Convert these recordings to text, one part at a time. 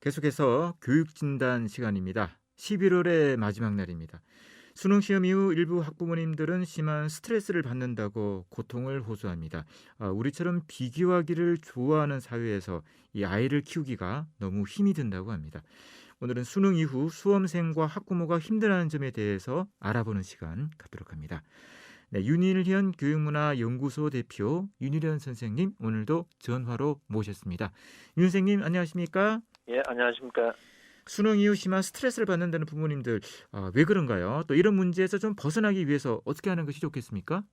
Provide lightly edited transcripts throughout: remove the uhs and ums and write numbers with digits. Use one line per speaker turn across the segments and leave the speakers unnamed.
계속해서 교육진단 시간입니다. 11월의 마지막 날입니다. 수능 시험 이후 일부 학부모님들은 심한 스트레스를 받는다고 고통을 호소합니다. 우리처럼 비교하기를 좋아하는 사회에서 이 아이를 키우기가 너무 힘이 든다고 합니다. 오늘은 수능 이후 수험생과 학부모가 힘들어하는 점에 대해서 알아보는 시간 갖도록 합니다. 네, 윤일현 교육문화연구소 대표 윤일현 선생님 오늘도 전화로 모셨습니다. 윤 선생님 안녕하십니까?
예, 안녕하십니까.
수능 이후 심한 스트레스를 받는다는 부모님들 왜 그런가요? 또 이런 문제에서 좀 벗어나기 위해서 어떻게 하는 것이 좋겠습니까?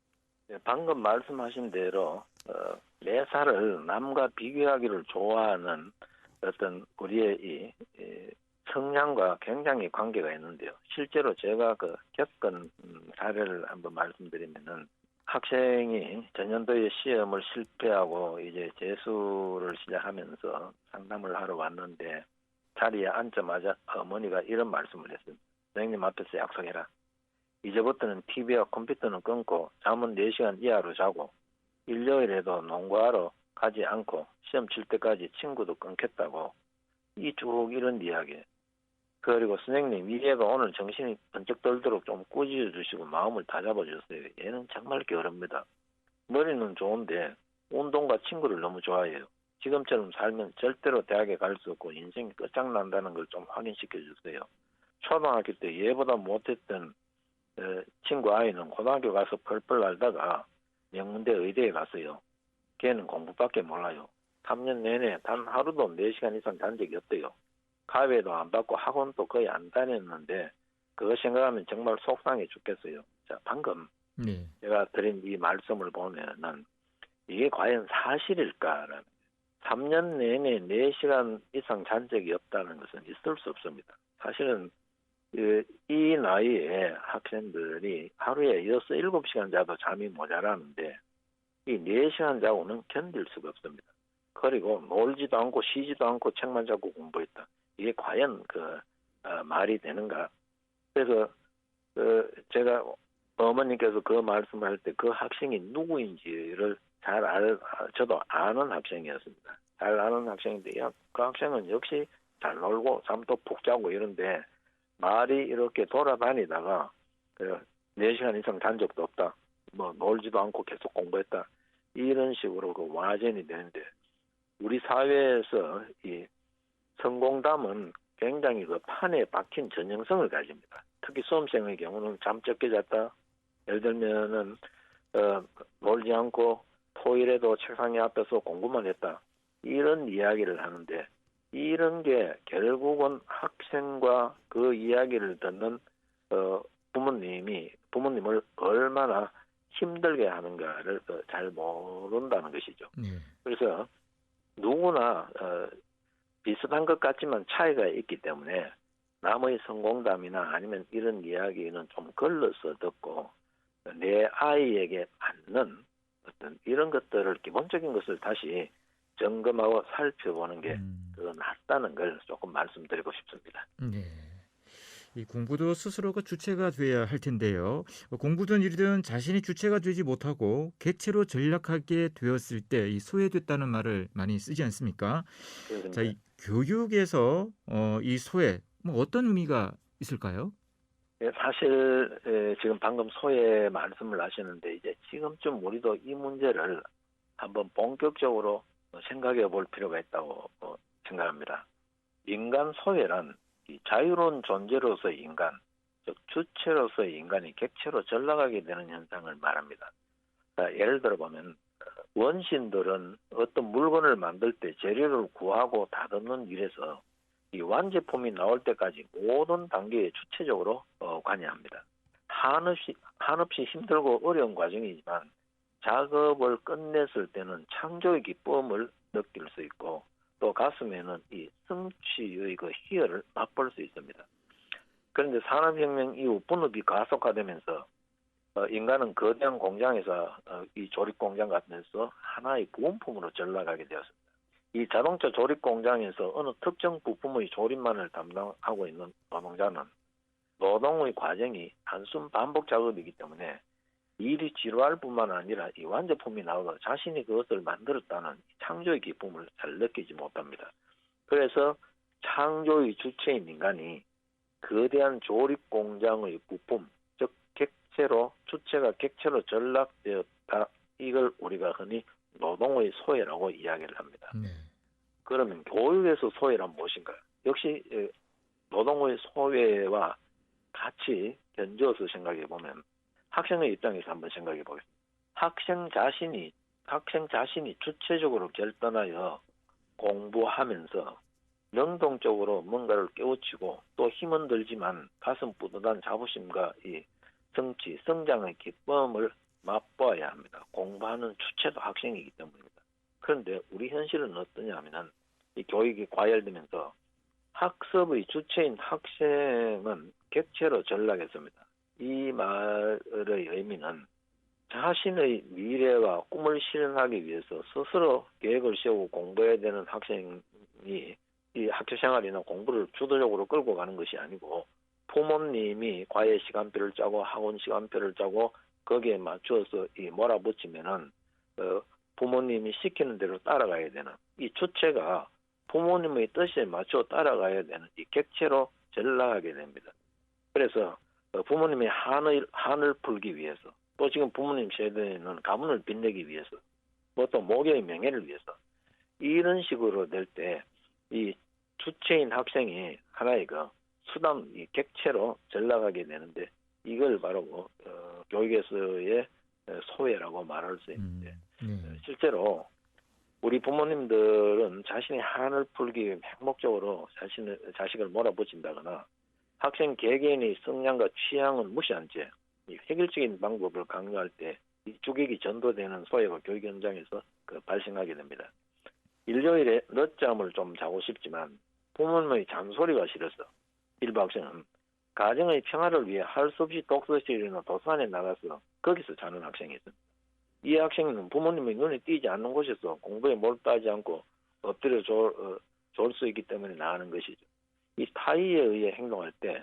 예, 방금 말씀하신 대로 매사를 남과 비교하기를 좋아하는 어떤 우리의 이 성향과 굉장히 관계가 있는데요. 실제로 제가 겪은 사례를 한번 말씀드리면은 학생이 전년도에 시험을 실패하고 이제 재수를 시작하면서 상담을 하러 왔는데 자리에 앉자마자 어머니가 이런 말씀을 했습니다. 선생님 앞에서 약속해라. 이제부터는 TV와 컴퓨터는 끊고 잠은 4시간 이하로 자고 일요일에도 농구하러 가지 않고 시험 칠 때까지 친구도 끊겠다고 쭉 이런 이야기. 그리고 선생님 이해가 오늘 정신이 번쩍 들도록 좀 꾸짖어주시고 마음을 다잡아주세요. 얘는 정말 게으릅니다. 머리는 좋은데 운동과 친구를 너무 좋아해요. 지금처럼 살면 절대로 대학에 갈 수 없고 인생이 끝장난다는 걸 좀 확인시켜주세요. 초등학교 때 얘보다 못했던 친구 아이는 고등학교 가서 펄펄 날다가 명문대 의대에 갔어요. 걔는 공부밖에 몰라요. 3년 내내 단 하루도 4시간 이상 잔 적이 없대요. 가외도 안 받고 학원도 거의 안 다녔는데 그거 생각하면 정말 속상해 죽겠어요. 자, 방금
네.
제가 드린 이 말씀을 보면은 이게 과연 사실일까라는 3년 내내 4시간 이상 잔 적이 없다는 것은 있을 수 없습니다. 사실은 이 나이에 학생들이 하루에 6, 7시간 자도 잠이 모자라는데 이 4시간 자고는 견딜 수가 없습니다. 그리고 놀지도 않고 쉬지도 않고 책만 잡고 공부했다. 이게 과연 말이 되는가? 그래서 제가 어머니께서 그 말씀할 때 그 학생이 누구인지를 저도 아는 학생이었습니다. 잘 아는 학생인데, 그 학생은 역시 잘 놀고 잠도 푹 자고 이런데, 말이 이렇게 돌아다니다가, 4시간 이상 잔 적도 없다. 뭐, 놀지도 않고 계속 공부했다. 이런 식으로 와전이 되는데, 우리 사회에서 이 성공담은 굉장히 판에 박힌 전형성을 가집니다. 특히 수험생의 경우는 잠 적게 잤다. 예를 들면은 놀지 않고 토일에도 책상에 앞에서 공부만 했다. 이런 이야기를 하는데 이런 게 결국은 학생과 그 이야기를 듣는 부모님을 얼마나 힘들게 하는가를 잘 모른다는 것이죠.
네.
그래서 누구나 비슷한 것 같지만 차이가 있기 때문에 남의 성공담이나 아니면 이런 이야기는 좀 걸러서 듣고 내 아이에게 맞는 어떤 이런 것들을 기본적인 것을 다시 점검하고 살펴보는 게 더 낫다는 걸 조금 말씀드리고 싶습니다.
네. 이 공부도 스스로가 주체가 돼야 할 텐데요. 공부든 일이든 자신이 주체가 되지 못하고 객체로 전락하게 되었을 때 이 소외됐다는 말을 많이 쓰지 않습니까? 자,
그렇습니다.
이 교육에서 이 소외 어떤 의미가 있을까요?
예, 사실 지금 방금 소외 말씀을 하시는데 이제 지금쯤 우리도 이 문제를 한번 본격적으로 생각해 볼 필요가 있다고 생각합니다. 인간 소외란 이 자유로운 존재로서의 인간, 즉 주체로서의 인간이 객체로 전락하게 되는 현상을 말합니다. 자, 예를 들어 보면 원신들은 어떤 물건을 만들 때 재료를 구하고 다듬는 일에서 이 완제품이 나올 때까지 모든 단계에 주체적으로 관여합니다. 한없이 힘들고 어려운 과정이지만 작업을 끝냈을 때는 창조의 기쁨을 느낄 수 있고 또 가슴에는 이 성취의 희열을 맛볼 수 있습니다. 그런데 산업혁명 이후 분업이 가속화되면서 인간은 거대한 공장에서 이 조립 공장 같은 데서 하나의 부품으로 전락하게 되었습니다. 이 자동차 조립 공장에서 어느 특정 부품의 조립만을 담당하고 있는 노동자는 노동의 과정이 단순 반복 작업이기 때문에 일이 지루할 뿐만 아니라 이 완제품이 나오고 자신이 그것을 만들었다는 창조의 기쁨을 잘 느끼지 못합니다. 그래서 창조의 주체인 인간이 거대한 조립 공장의 부품, 즉 객체로 주체가 객체로 전락되었다. 이걸 우리가 흔히 노동의 소외라고 이야기를 합니다.
네.
그러면 교육에서 소외란 무엇인가? 역시 노동의 소외와 같이 견주어서 생각해 보면 학생의 입장에서 한번 생각해 보겠습니다. 학생 자신이 주체적으로 결단하여 공부하면서 능동적으로 뭔가를 깨우치고 또 힘은 들지만 가슴 뿌듯한 자부심과 이 성취, 성장의 기쁨을 맛보아야 합니다. 공부하는 주체도 학생이기 때문입니다. 그런데 우리 현실은 어떠냐 하면 이 교육이 과열되면서 학습의 주체인 학생은 객체로 전락했습니다. 이 말의 의미는 자신의 미래와 꿈을 실현하기 위해서 스스로 계획을 세우고 공부해야 되는 학생이 이 학교 생활이나 공부를 주도적으로 끌고 가는 것이 아니고 부모님이 과외 시간표를 짜고 학원 시간표를 짜고 거기에 맞추어서 몰아붙이면은 부모님이 시키는 대로 따라가야 되는 이 주체가 부모님의 뜻에 맞춰 따라가야 되는 이 객체로 전락하게 됩니다. 그래서 부모님의 한을 풀기 위해서 또 지금 부모님 세대는 가문을 빛내기 위해서 뭐 또 모교의 명예를 위해서 이런 식으로 될 때 이 주체인 학생이 하나의 그 수단, 이 객체로 전락하게 되는데 이걸 바로 교육에서의 소외라고 말할 수 있는데
네.
실제로 우리 부모님들은 자신의 한을 풀기 위해 맹목적으로 자식을 몰아붙인다거나 학생 개개인의 성향과 취향은 무시한 채 획일적인 방법을 강요할 때 이 주객이 전도되는 소외가 교육 현장에서 발생하게 됩니다. 일요일에 늦잠을 좀 자고 싶지만 부모님의 잔소리가 싫어서 일부 학생은 가정의 평화를 위해 할 수 없이 독서실이나 도서관에 나가서 거기서 자는 학생이 있습니다. 이 학생은 부모님의 눈에 띄지 않는 곳에서 공부에 몰두하지 않고 엎드려 졸 수 있기 때문에 나가는 것이죠. 이 타의에 의해 행동할 때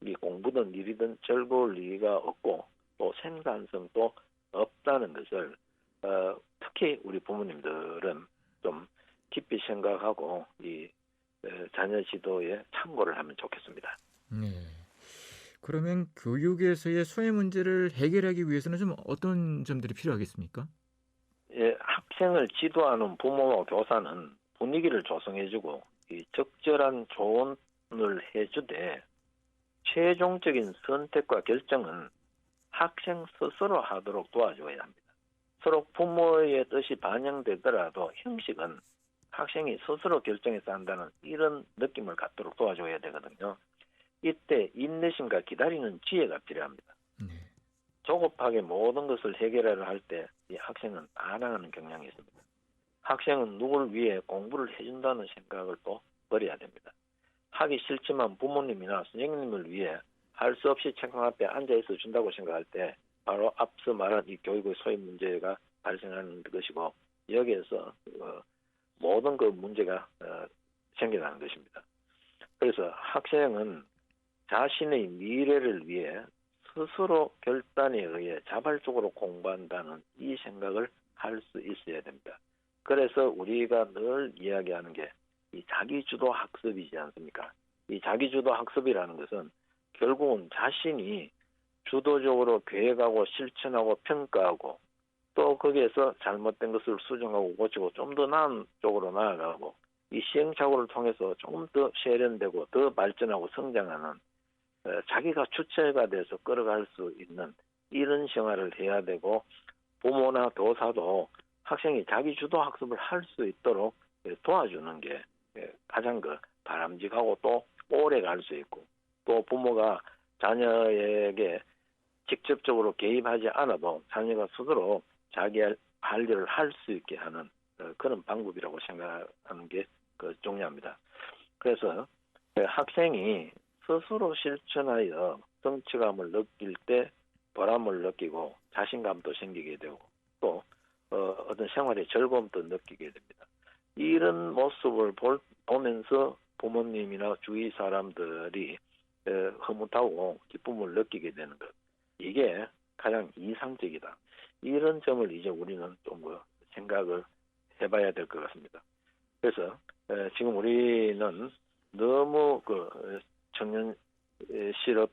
이 공부든 일이든 즐거울 리가 없고 또 생산성도 없다는 것을 특히 우리 부모님들은 좀 깊이 생각하고 이 자녀 지도에 참고를 하면 좋겠습니다.
네. 그러면 교육에서의 소외 문제를 해결하기 위해서는 좀 어떤 점들이 필요하겠습니까?
예, 학생을 지도하는 부모와 교사는 분위기를 조성해주고 이 적절한 조언을 해주되 최종적인 선택과 결정은 학생 스스로 하도록 도와줘야 합니다. 서로 부모의 뜻이 반영되더라도 형식은 학생이 스스로 결정해서 한다는 이런 느낌을 갖도록 도와줘야 되거든요. 이때 인내심과 기다리는 지혜가 필요합니다.
네.
조급하게 모든 것을 해결하려 할 때 이 학생은 반항하는 경향이 있습니다. 학생은 누구를 위해 공부를 해준다는 생각을 또 버려야 됩니다. 하기 싫지만 부모님이나 선생님을 위해 할 수 없이 책상 앞에 앉아있어 준다고 생각할 때 바로 앞서 말한 이 교육의 소외 문제가 발생하는 것이고 여기에서 모든 그 문제가 생겨나는 것입니다. 그래서 학생은 자신의 미래를 위해 스스로 결단에 의해 자발적으로 공부한다는 이 생각을 할 수 있어야 됩니다. 그래서 우리가 늘 이야기하는 게 이 자기주도 학습이지 않습니까? 이 자기주도 학습이라는 것은 결국은 자신이 주도적으로 계획하고 실천하고 평가하고 또 거기에서 잘못된 것을 수정하고 고치고 좀 더 나은 쪽으로 나아가고 이 시행착오를 통해서 조금 더 세련되고 더 발전하고 성장하는 자기가 주체가 돼서 끌어갈 수 있는 이런 생활을 해야 되고 부모나 교사도 학생이 자기 주도 학습을 할 수 있도록 도와주는 게 가장 바람직하고 또 오래 갈 수 있고 또 부모가 자녀에게 직접적으로 개입하지 않아도 자녀가 스스로 자기 할 일을 할 수 있게 하는 그런 방법이라고 생각하는 게 중요합니다. 그래서 학생이 스스로 실천하여 성취감을 느낄 때 보람을 느끼고 자신감도 생기게 되고 또 어떤 생활의 즐거움도 느끼게 됩니다. 이런 모습을 보면서 부모님이나 주위 사람들이 흐뭇하고 기쁨을 느끼게 되는 것 이게 가장 이상적이다. 이런 점을 이제 우리는 좀 생각을 해봐야 될 것 같습니다. 그래서 지금 우리는 너무 청년 실업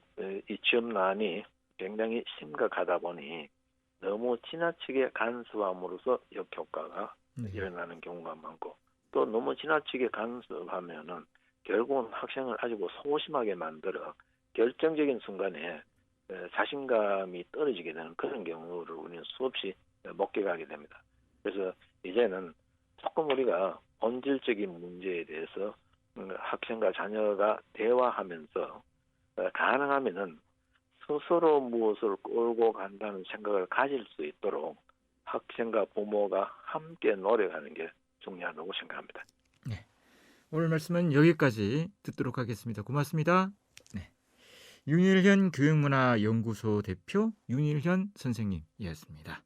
이 취업난이 굉장히 심각하다 보니 너무 지나치게 간섭함으로써 역효과가
네.
일어나는 경우가 많고 또 너무 지나치게 간섭하면은 결국은 학생을 아주 소심하게 만들어 결정적인 순간에 자신감이 떨어지게 되는 그런 경우를 우리는 수없이 목격하게 됩니다. 그래서 이제는 조금 우리가 본질적인 문제에 대해서 학생과 자녀가 대화하면서 가능하면은 스스로 무엇을 끌고 간다는 생각을 가질 수 있도록 학생과 부모가 함께 노력하는 게 중요하다고 생각합니다.
네. 오늘 말씀은 여기까지 듣도록 하겠습니다. 고맙습니다. 네. 윤일현 교육문화연구소 대표 윤일현 선생님이었습니다.